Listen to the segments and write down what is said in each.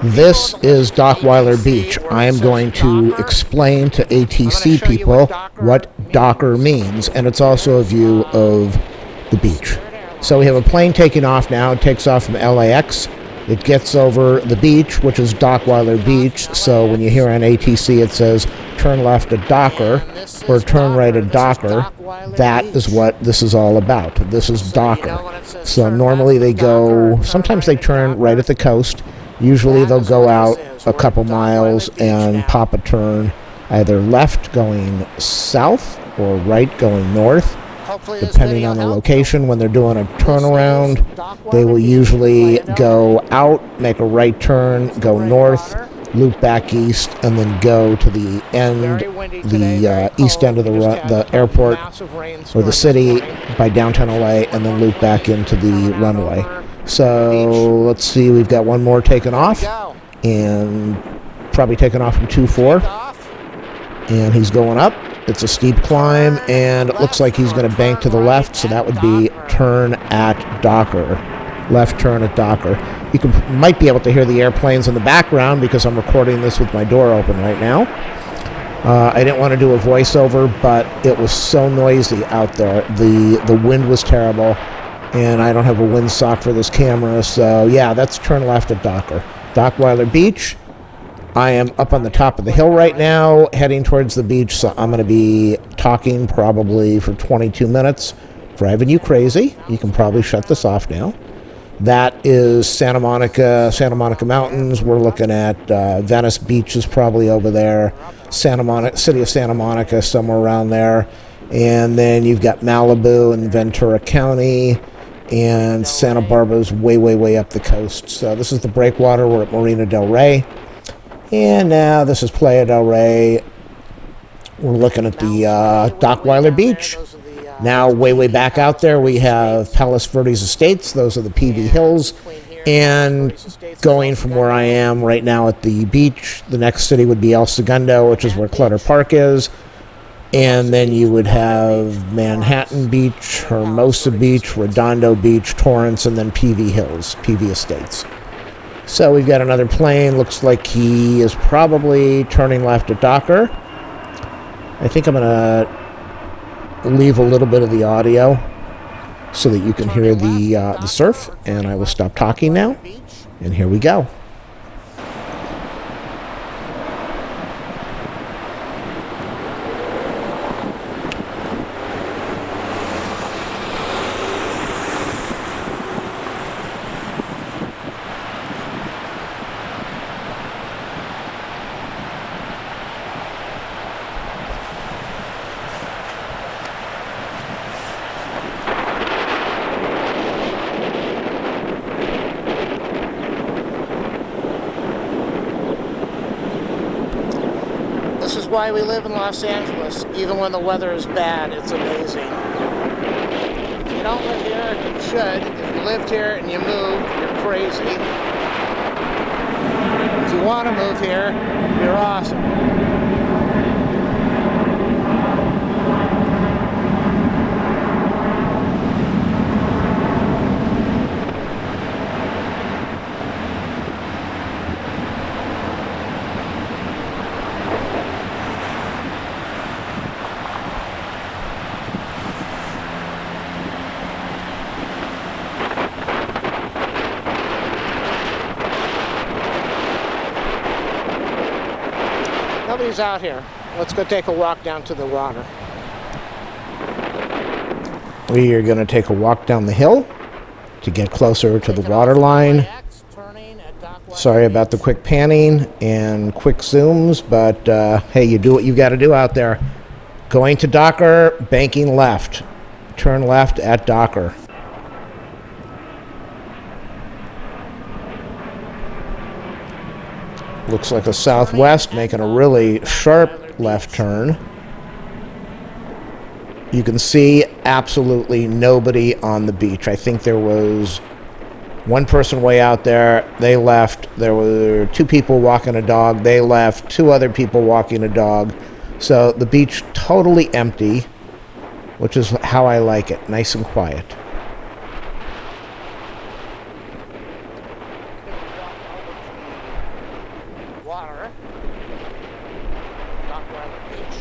This is Dockweiler Beach. I am going to explain to ATC people what Docker means, and it's also a view of the beach. So we have a plane taking off now. It takes off from LAX. It gets over the beach, which is Dockweiler Beach. So when you hear on ATC it says turn left at Docker or turn right at Docker, that is what this is all about. This is Docker. So normally they go, sometimes they turn right at the coast. Usually they'll go out a couple miles and pop a turn either left going south or right going north, depending on the location. When they're doing a turnaround, they will usually go out, make a right turn, go north, loop back east, and then go to the end, the east end of the airport or the city by downtown LA, and then loop back into the runway. So let's see, we've got one more taking off, and probably taking off from 2-4, and he's going up. It's a steep climb, and it looks like he's going to bank to the left, so that would be turn at Docker, left turn at Docker. You might be able to hear the airplanes in the background because I'm recording this with my door open right now. I didn't want to do a voiceover, but it was so noisy out there. The wind was terrible, and I don't have a windsock for this camera, so yeah, that's turn left at Docker. Dockweiler Beach. I am up on the top of the hill right now, heading towards the beach, so I'm going to be talking probably for 22 minutes, driving you crazy. You can probably shut this off now. That is Santa Monica Mountains. We're looking at Venice Beach is probably over there, city of Santa Monica, somewhere around there. And then you've got Malibu and Ventura County, and Santa Barbara's way up the coast. So this is the breakwater. We're at Marina del Rey. And now this is Playa del Rey. We're looking at the Dockweiler Beach. Now way back out there we have Palos Verdes Estates. Those are the PV Hills. And going from where I am right now at the beach, the next city would be El Segundo, which is where Clutter Park is. And then you would have Manhattan Beach, Hermosa Beach, Redondo Beach, Torrance, and then PV Hills, PV Estates. So we've got another plane. Looks like he is probably turning left at Docker. I think I'm going to leave a little bit of the audio so that you can hear the surf, and I will stop talking now. And here we go. This is why we live in Los Angeles. Even when the weather is bad, it's amazing. If you don't live here, you should. If you lived here and you moved, you're crazy. If you want to move here, you're awesome. Nobody's out here. Let's go take a walk down to the water. We are going to take a walk down the hill to get closer to the water line. Sorry about the quick panning and quick zooms, but hey, you do what you got to do out there. Going to Docker, banking left. Turn left at Docker. Looks like a southwest, making a really sharp left turn. You can see absolutely nobody on the beach. I think there was one person way out there. They left. There were 2 people walking a dog. They left. 2 other people walking a dog. So the beach totally empty, which is how I like it, nice and quiet. water. Dockweiler Beach.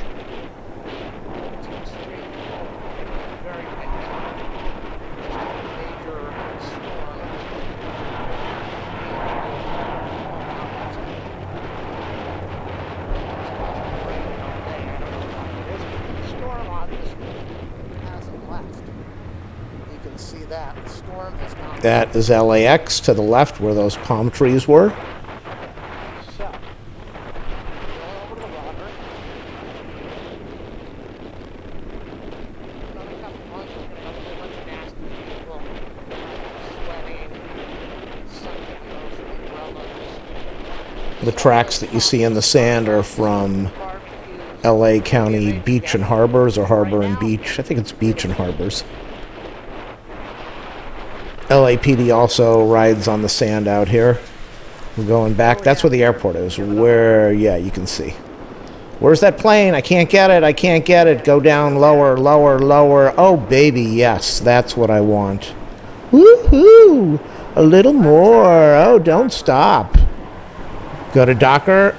It's extremely cold. Very windy. Major storm. The storm obviously hasn't left. You can see that. The storm has not. That is LAX to the left where those palm trees were. So, going over to the water. Another couple months, we're going to have a whole bunch of nasty people sweating, sunken ocean umbrellas. The tracks that you see in the sand are from LA County Beach and Harbors, or Harbor and Beach. I think it's Beach and Harbors. LAPD also rides on the sand out here. We're going back. That's where the airport is. Where, yeah, you can see. Where's that plane? I can't get it. I can't get it. Go down lower, lower, lower. Oh, baby, yes, that's what I want. Woohoo! A little more. Oh, don't stop. Go to Docker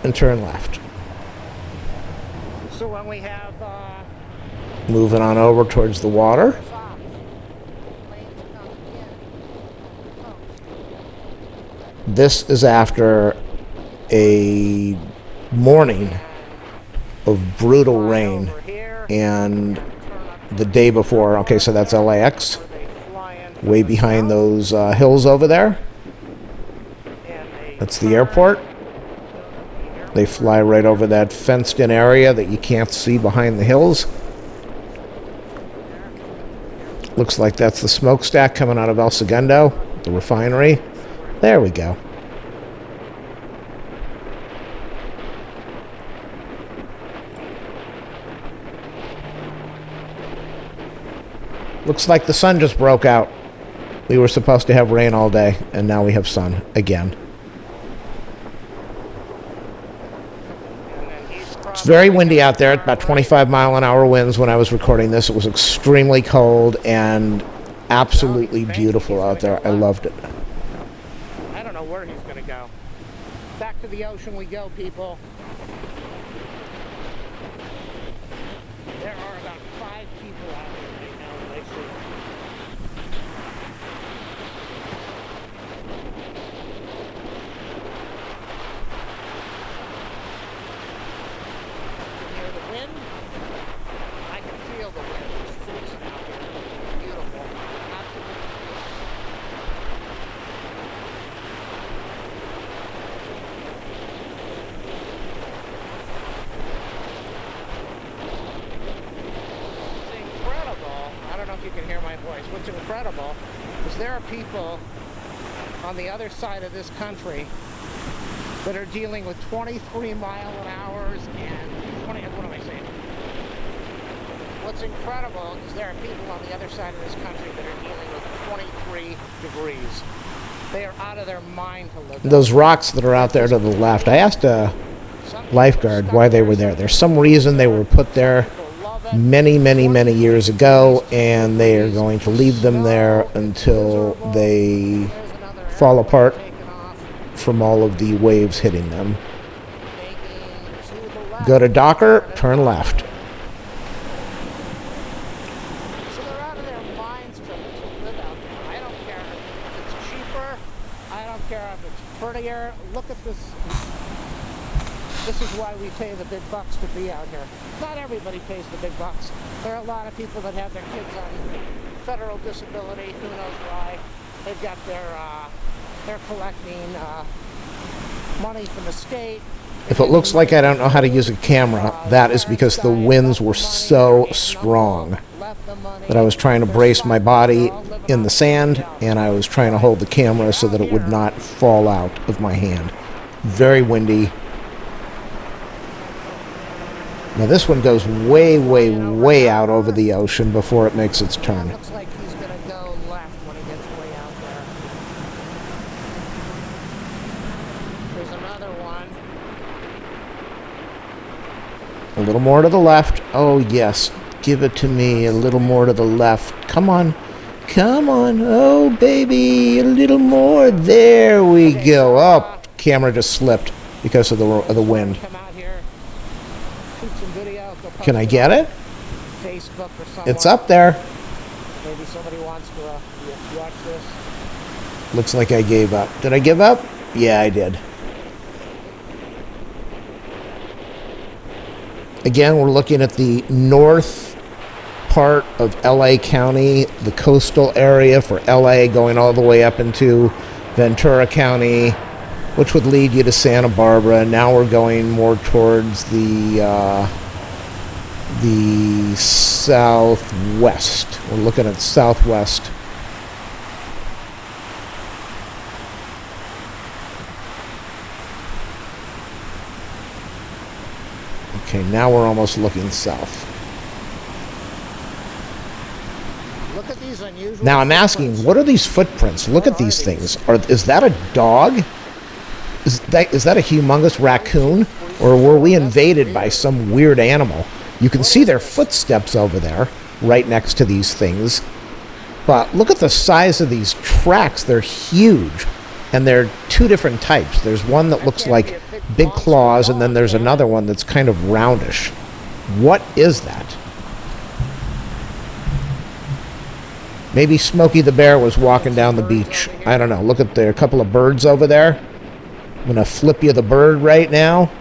and turn left. So when we have Moving on over towards the water. planes coming in on the coast, This is after a morning of brutal rain, over here, and the day before, okay, so that's LAX, they fly in way behind those hills over there. and they That's the airport. They fly right over that fenced-in area that you can't see behind the hills. Looks like that's the smokestack coming out of El Segundo, the refinery. There we go. Looks like the sun just broke out. We were supposed to have rain all day, and now we have sun again. and then he's It's very windy out there. It's about 25-mile-an-hour winds when I was recording this. It was extremely cold and absolutely beautiful out there. I loved it. I don't know where he's going to go. Back to the ocean we go, people. There are about 5 people out here right now that I see. You can hear the wind. I can feel the wind. It's freezing out here. It's beautiful. Absolutely What's incredible, I don't know if you can hear my voice, what's incredible is there are people on the other side of this country that are dealing with 23 mile an hours and 20, what am I saying? What's incredible is there are people on the other side of this country that are dealing with 23 degrees. They are out of their mind to live. Those rocks that are out there to the left, I asked a lifeguard why they were there. There's some reason they were put there many, many, many years ago, and they are going to leave them there until they fall apart from all of the waves hitting them. Go to Docker, turn left. So they're out of their minds to live out there. I don't care if it's cheaper. I don't care if it's prettier. Look at this. This is why we pay the big bucks to be out here. Not everybody pays the big bucks. There are a lot of people that have their kids on federal disability. Who knows why? They've got they're collecting money from the state. If it looks like I don't know how to use a camera, that is because the winds were so strong that I was trying to brace my body in the sand, and I was trying to hold the camera so that it would not fall out of my hand. Very windy. Now this one goes way, way, way out over the ocean before it makes its turn. Looks like he's going to go left when he gets way out there. There's another one. A little more to the left. Oh, yes. Give it to me. A little more to the left. Come on. Come on. Oh, baby. A little more. There we go. Up. camera just slipped because of the wind. Come out here, shoot some video. Go Can I post get it? Facebook or somewhere. It's up there. Maybe somebody wants to watch this. Looks like I gave up. Did I give up? Yeah, I did. Again, we're looking at the north part of LA County, the coastal area for LA, going all the way up into Ventura County, which would lead you to Santa Barbara. Now we're going more towards the southwest. We're looking at southwest. Okay, now we're almost looking south. Look at these unusual. Now I'm asking, what are these footprints? Look at these things. Is that a dog? Is that a humongous raccoon? Or were we invaded by some weird animal? You can see their footsteps over there, right next to these things. But look at the size of these tracks. They're huge. And they're two different types. There's one that looks like big claws, and then there's another one that's kind of roundish. What is that? Maybe Smokey the Bear was walking down the beach. I don't know. Look at there, a couple of birds over there. I'm going to flip you the bird right now.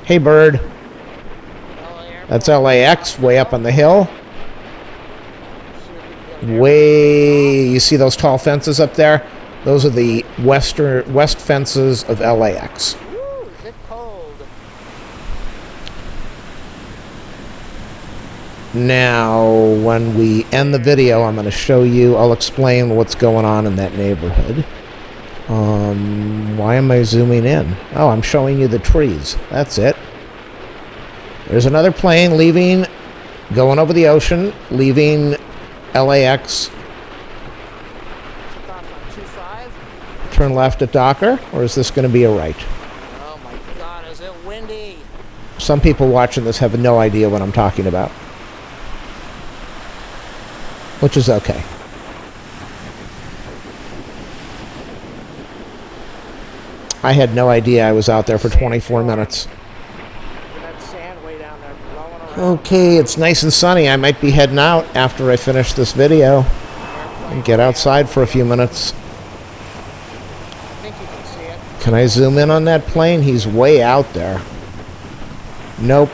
Hey, bird. That's LAX, way up on the hill. You see those tall fences up there? Those are the west fences of LAX. Ooh, is it cold? Now, when we end the video, I'm going to show you, I'll explain what's going on in that neighborhood. Why am I zooming in? Oh, I'm showing you the trees. That's it. There's another plane leaving, going over the ocean, leaving LAX. Turn left at Docker, or is this going to be a right? Oh my God, is it windy? Some people watching this have no idea what I'm talking about. Which is okay. I had no idea I was out there for 24 minutes. That sand way down there blowing around. Okay, it's nice and sunny. I might be heading out after I finish this video and get outside for a few minutes. Can I zoom in on that plane? He's way out there. Nope.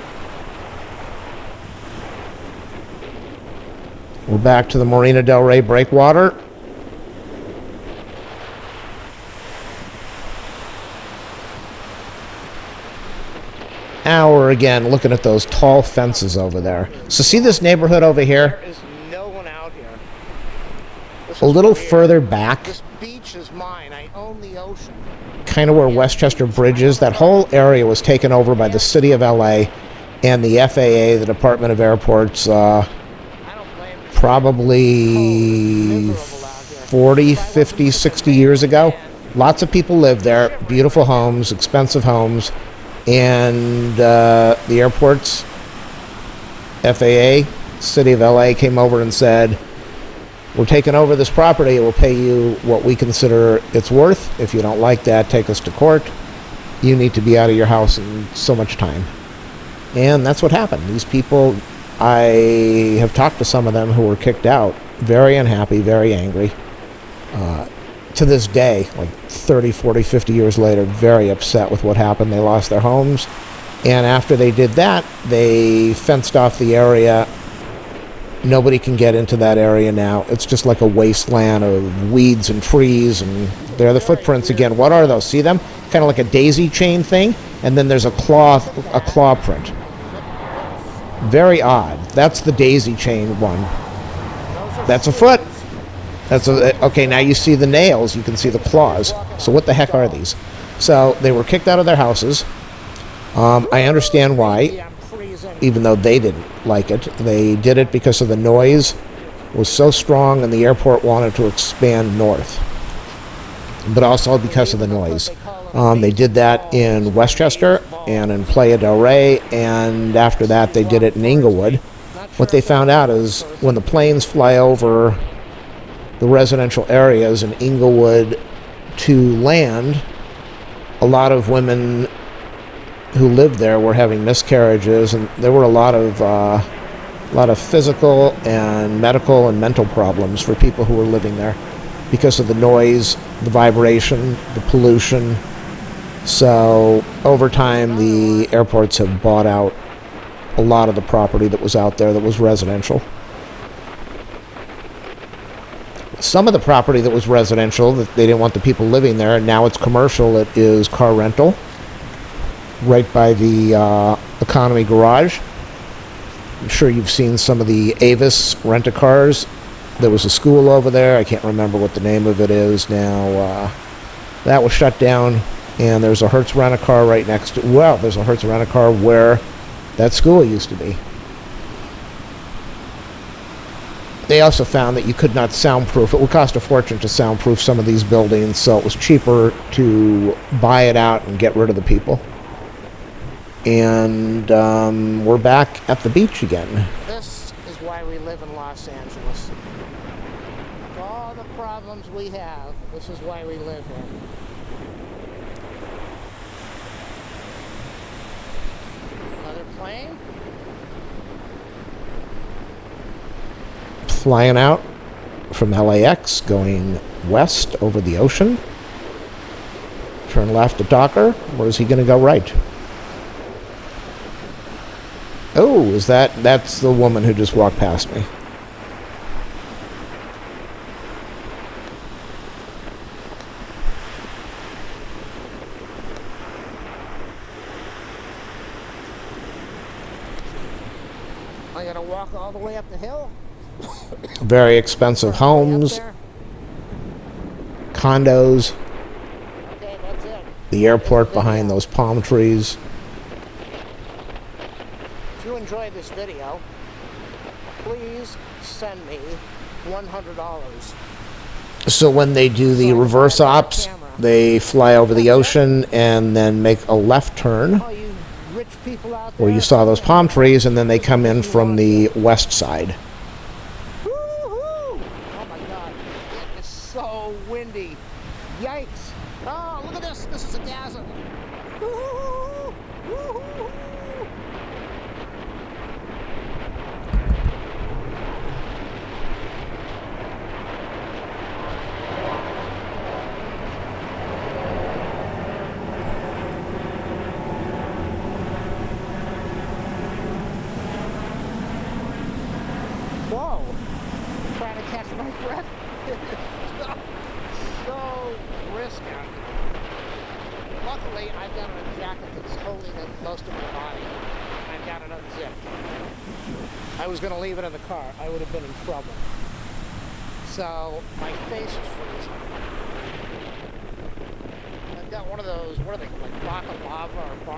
We're back to the Marina Del Rey breakwater. Now we're again looking at those tall fences over there. So see this neighborhood over here? There is no one out here. A little further back. This beach is mine. I own the ocean. Kind of where Westchester Bridge is. That whole area was taken over by the city of LA and the FAA, the Department of Airports, probably 40, 50, 60 years ago. Lots of people lived there. Beautiful homes, expensive homes. And the airports, FAA, city of LA came over and said, we're taking over this property. We'll pay you what we consider it's worth. If you don't like that, take us to court. You need to be out of your house in so much time. And that's what happened. These people, I have talked to some of them who were kicked out. Very unhappy, very angry. To this day, like 30, 40, 50 years later, very upset with what happened. They lost their homes. And after they did that, they fenced off the area. Nobody can get into that area now. It's just like a wasteland of weeds and trees, and there are the footprints again. What are those? See them? Kind of like a daisy chain thing, and then there's a claw print. Very odd. That's the daisy chain one. That's a foot. Okay, now you see the nails. You can see the claws. So what the heck are these? So they were kicked out of their houses. I understand why. Even though they didn't like it. They did it because of the noise was so strong and the airport wanted to expand north. But also because of the noise. They did that in Westchester and in Playa del Rey, and after that they did it in Inglewood. What they found out is when the planes fly over the residential areas in Inglewood to land, a lot of women who lived there were having miscarriages, and there were a lot of physical and medical and mental problems for people who were living there because of the noise, the vibration, the pollution. So over time, the airports have bought out a lot of the property that was out there that was residential. Some of the property that was residential, that they didn't want the people living there, and now it's commercial. It is car rental right by the Economy Garage. I'm sure you've seen some of the Avis rent-a-cars. There was a school over there. I can't remember what the name of it is now. That was shut down, and there's a Hertz rent-a-car right next to... Well, there's a Hertz rent-a-car where that school used to be. They also found that you could not soundproof. It would cost a fortune to soundproof some of these buildings, so it was cheaper to buy it out and get rid of the people. And we're back at the beach again. This is why we live in Los Angeles. With all the problems we have, this is why we live here. Another plane? Flying out from LAX, going west over the ocean. Turn left at Docker. Where is he going to go right? Oh, that's the woman who just walked past me. I gotta walk all the way up the hill? Very expensive homes, condos, Okay, that's it. the airport behind those palm trees. If you enjoyed this video, please send me $100. So when they do the reverse ops, they fly over the ocean and then make a left turn All you rich people out there. where you saw those palm trees, and then they come in from the west side. Woo-hoo! Oh my God, it is so windy. Yikes. Oh, look at this. This is a gasm. Woo-hoo! Woo-hoo! Whoa! Trying to catch my breath. so brisk out here. Luckily, I've got a jacket that's holding in most of my body. I've got it unzipped. I was going to leave it in the car. I would have been in trouble. So my face is freezing. I've got one of those, what are they, like baklava or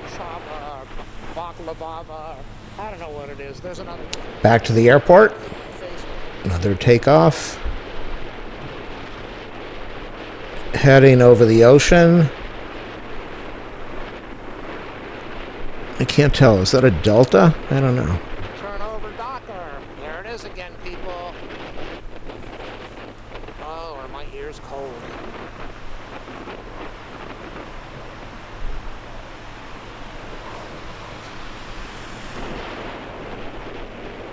chava or baklava, or I don't know what it is. There's another one. Back to the airport. Another takeoff. Heading over the ocean. I can't tell. Is that a Delta? I don't know. Turn over Docker. There it is again, people. Oh, are my ears cold?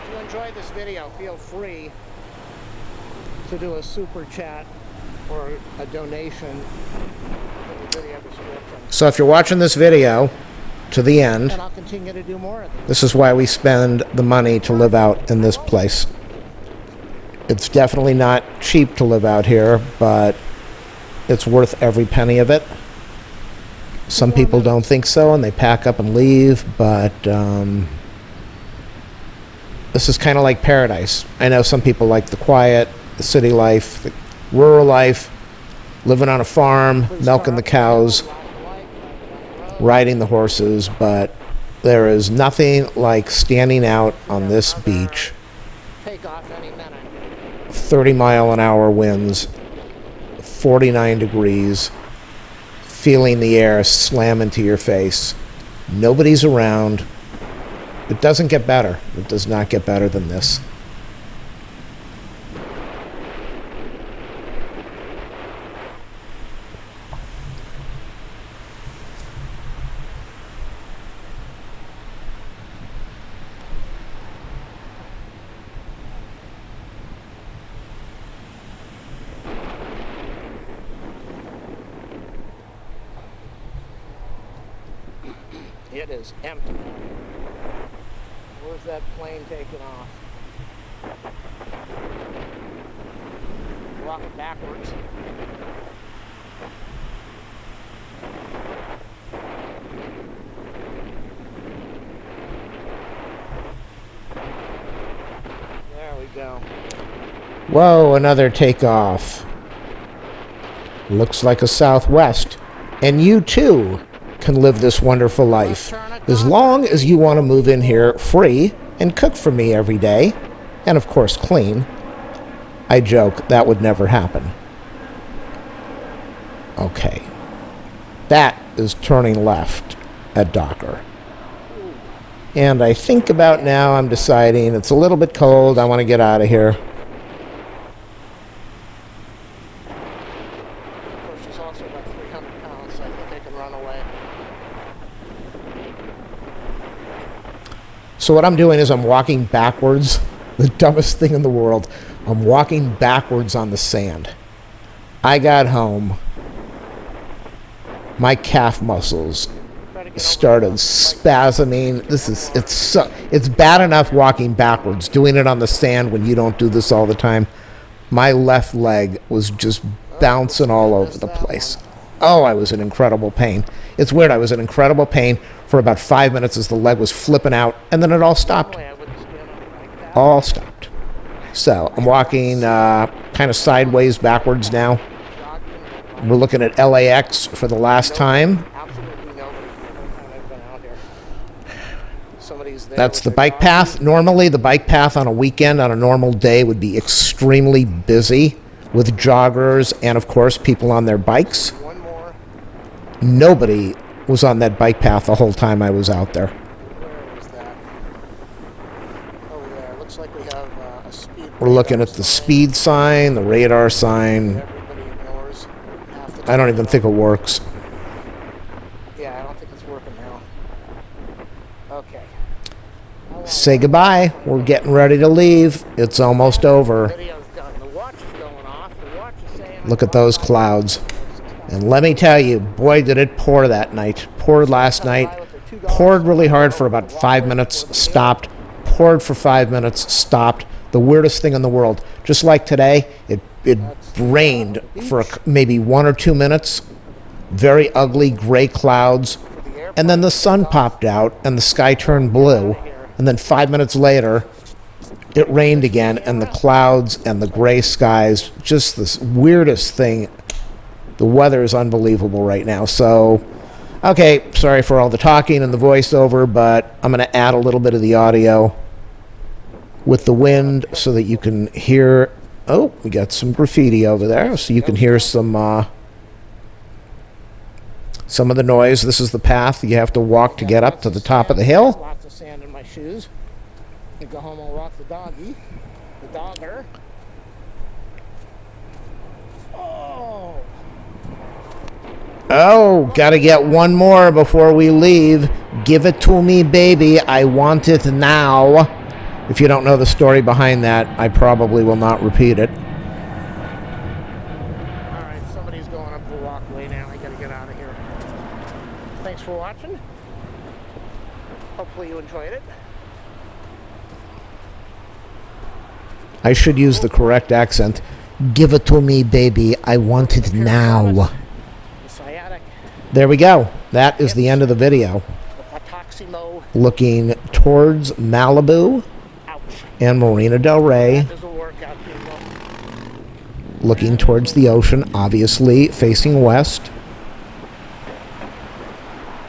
If you enjoyed this video, feel free to do a super chat or a donation in the video description. So if you're watching this video to the end, And I'll continue to do more of them. this is why we spend the money to live out in this place. It's definitely not cheap to live out here, but it's worth every penny of it. Some people don't think so, and they pack up and leave, but this is kind of like paradise. I know some people like the quiet, the city life, the rural life, living on a farm, milking the cows, riding the horses, but there is nothing like standing out on this beach, Take off any minute. 30-mile-an-hour winds, 49 degrees, feeling the air slam into your face. Nobody's around. It doesn't get better. It does not get better than this. It is empty. Where's that plane taking off? Walking backwards. There we go. Whoa, another takeoff. Looks like a Southwest. And you too can live this wonderful life. As long as you want to move in here free and cook for me every day. And of course clean. I joke, that would never happen. Okay. That is turning left at Docker. And I think about now I'm deciding it's a little bit cold. I want to get out of here. She's also about 300 pounds, so I think I can run away. So what I'm doing is I'm walking backwards. The dumbest thing in the world. I'm walking backwards on the sand. I got home. My calf muscles started spasming. It's bad enough walking backwards. Doing it on the sand when you don't do this all the time. My left leg was just bouncing all over the place. Oh, I was in incredible pain. It's weird. I was in incredible pain for about 5 minutes as the leg was flipping out, and then it all stopped. All stopped. So I'm walking kind of sideways backwards now. We're looking at LAX for the last time. That's the bike path. Normally, the bike path on a weekend, on a normal day, would be extremely busy with joggers and, of course, people on their bikes. Nobody was on that bike path the whole time I was out there. Where is that? Over there. Looks like we have a speed. We're looking at the speed sign, the radar sign. Everybody ignores. I don't even think it works. Yeah, I don't think it's working now. Okay. Say goodbye. We're getting ready to leave. It's almost over. Video's done. The watch is going off. The watch is saying. Look at those clouds. And let me tell you, boy, did it pour that night. Poured last night. Poured really hard for about 5 minutes, stopped. Poured for 5 minutes, stopped. The weirdest thing in the world. Just like today, it rained for maybe 1 or 2 minutes. Very ugly gray clouds. And then the sun popped out and the sky turned blue. And then 5 minutes later, it rained again, and the clouds and the gray skies, just this weirdest thing. The weather is unbelievable right now. So, okay, sorry for all the talking and the voiceover, but I'm going to add a little bit of the audio with the wind so that you can hear. Oh, we got some graffiti over there, so you can hear some of the noise. This is the path you have to walk to get up to the top of the hill. Lots of sand in my shoes. I go home and walk the doggy, the dogger. Oh, gotta get one more before we leave. Give it to me, baby. I want it now. If you don't know the story behind that, I probably will not repeat it. Alright, somebody's going up the walkway now. I gotta get out of here. Thanks for watching. Hopefully you enjoyed it. I should use the correct accent. Give it to me, baby. I want it now. There we go. That is the end of the video. Looking towards Malibu and Marina Del Rey. Looking towards the ocean, obviously facing west.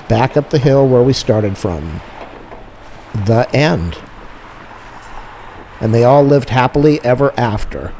Back up the hill where we started from. The end. And they all lived happily ever after.